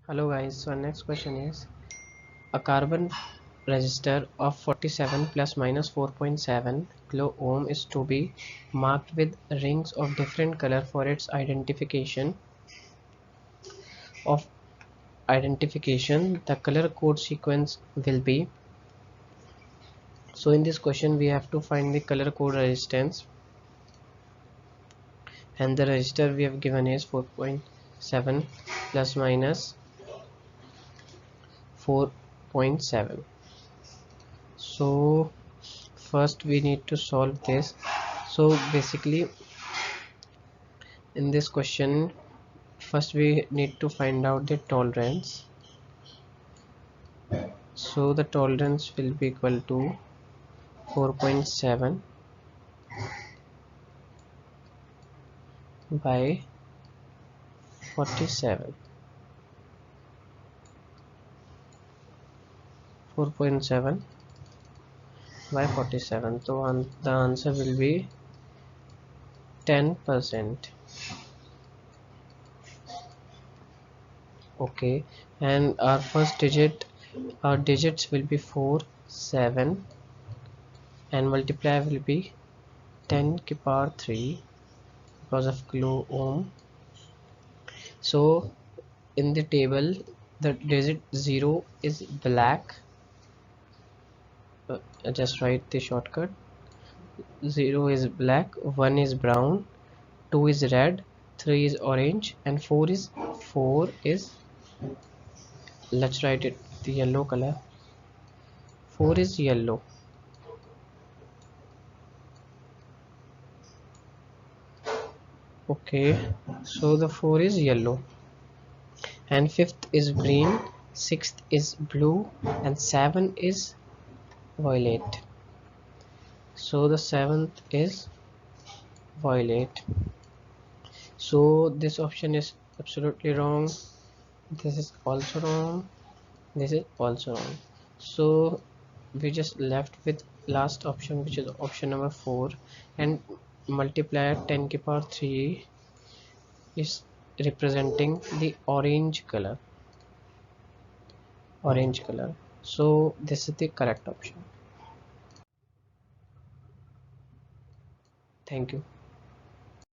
Hello guys, so our next question is a carbon resistor of 47 plus minus 4.7 kilo ohm is to be marked with rings of different color for its identification. The color code sequence will be. So in this question we have to find the color code resistance, and the resistor we have given is 4.7 plus minus 4.7. So first we need to solve this. So basically in this question first we need to find out the tolerance. So the tolerance will be equal to 4.7 by 47. 4.7 by 47. So the answer will be 10%. Okay, and our digits will be 4, 7, and multiplier will be 10 to the power 3 because of kilo ohm. So in the table the digit 0 is black. Just write the shortcut. 0 is black, 1 is brown, 2 is red, 3 is orange, and 4 is let's write it the yellow color. 4 is yellow. Okay, so the 4 is yellow, and 5th is green, 6th is blue, and 7 is violet. So the 7th is violet. So this option is absolutely wrong. This is also wrong. This is also wrong. So we just left with last option, which is option number 4, and multiplier 10 to the power 3 is representing the orange color. So this is the correct option. Thank you.